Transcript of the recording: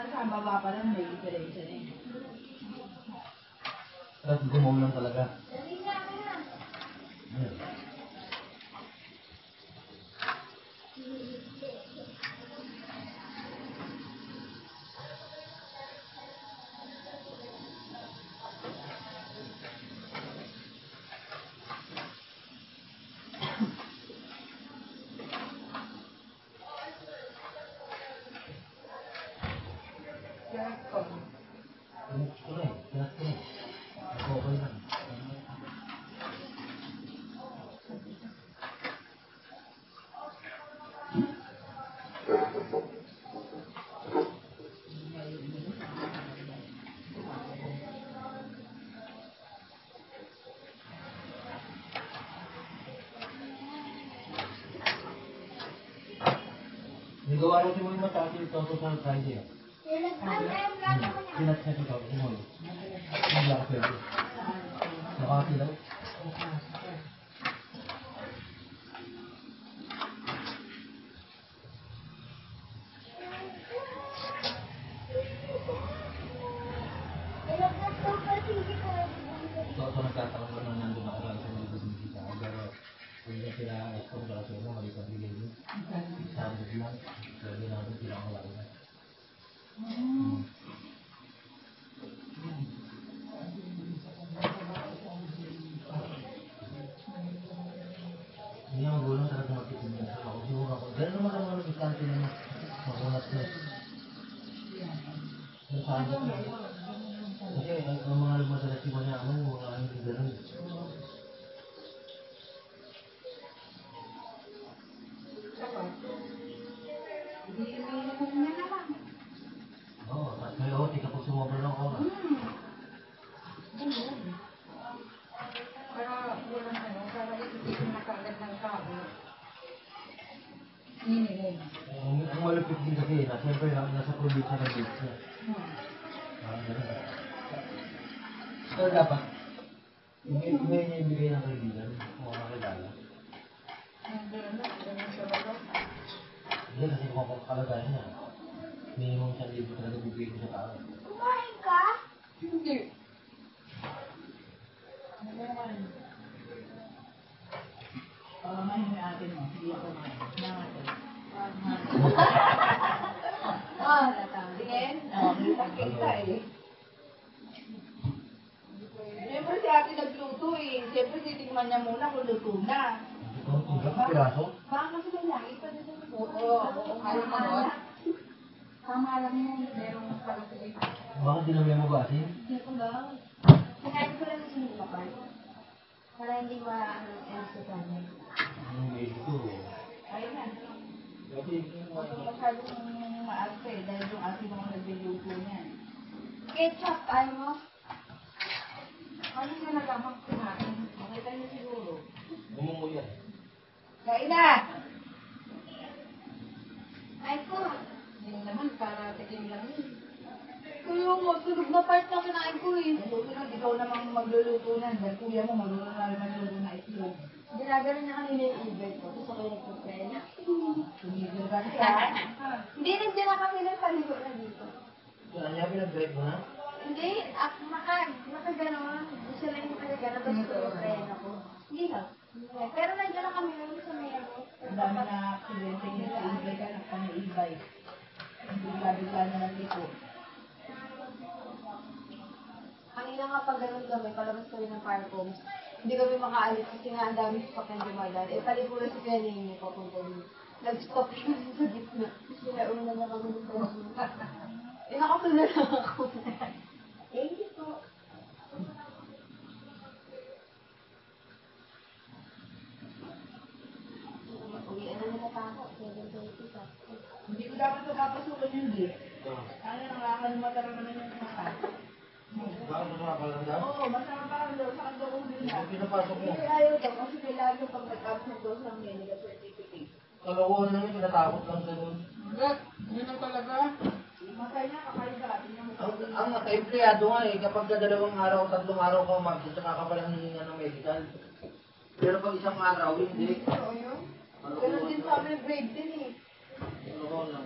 sa baba pa lang may diferensya na eh. Tapos gumaw lang talaga. Ayan. Gawa natin mo yung mataas ito sa Friday. Sinat-set ito. Simoy. Hindi ako pwede. Nakakasilaw. Ito nagkataon ko na nandun ako lang sa mga bisita. Pero kung yung sila kung kalasyon mo, malipag-bigay mo. Sabot lang. Pwede natin sila ang laro na. Hindi ang gulong talaga magtitin niya. Ako siguro ako. Dahil naman ang mga diskante na makunat na. Nasaan ko. Kasi ang mga nagmasalasiwa niya, mga hindi ganun. Oo, tapos may otik ako sumobra ng oras. Para walang ano, para ito nakagad ng kabo. Ang malupit din kasi, siyempre nasa probinsya ng beach niya. Pero dapat, hindi niya ibigay ng kaibigan o kakilala. Hindi kasi kung ako kalagayan niya, minimum 1,000 talaga bibigay ko sa tao. Kumain ka? Hindi. Ano naman? Ngayon may atin mo, hindi ako kumain. Tingin? Kita eh. Siyempre si ate nagluto eh. Siyempre titigman niya muna kung luto na. Ang piraso? Baka kasi may langit pa dito sa buto. Oo, ayaw mo doon. Tama lang yun. Merong palapit. Bakit dinamay mo ba asin? Hindi ko lang. Kinain ko lang yung sinilapay. Para hindi ma-end sa kanin. May ito. Ayun na. Kasi Masyadong maarte dahil yung ate mo nagluluto niyan. Ketchup, ayaw mo? Ano siya nagamang kumain? Makita niyo siguro. gumungo yan. Kain na! Ay ko! Hindi naman, para tikim lang yun. Kuya mo, tulog na part na kinain ko eh. Susunod, ikaw namang magluluto na. Dahil kuya mo, magluluto na magluluto na itlog. Ginagano niya kanina yung e-bike ko. Tapos ako yung nagpuprena. Tumigil ka siya. Hindi, nandiyan na kami ng paligo na dito. Saan niya pinag-break mo na? Hindi, makaganon. Gusto lang yung makaganon. Tapos pumuprena ko. Hindi lang. Pero nandiyan na kami lang sa may ano. Ang dami na aksidente niya sa e-bike ka ng pang-e-bike. Bigla-bigla na nandito. Kanina nga pag ganun kami, palabas kami ng Parcom, hindi kami makaalis kasi nga ang dami sa sakyan dumadaan. Eh, palikuran si Kuya Nini papunta dito. Nag-stop yun sa gitna. Kasi nauna na kami ng Parcom. Eh, nakasunod lang ako. Eh, hindi po. Uwian na nila tako. 7:20 ka. Hindi ko dapat napapasukan yun, di. Ano, nakakalimutan naman yung mata. Bakit mo nga pala daw? Oo, masama pa lang daw. Saan daw kung din na? Pinapasok mo. Hindi ayaw daw kasi kailangan yung pag nag-absent daw sa medical certificate. Kalokohan namin, pinatakot lang sa doon. Yun ang talaga. Matay na, kakain ka. Ang empleyado nga eh, kapag 2 araw, 3 araw ka mag-isa ka pala hihinga ng medical. Pero pag isang araw, hindi. Oo yun. Ganun din sa amin, grade din eh. Kalokohan lang.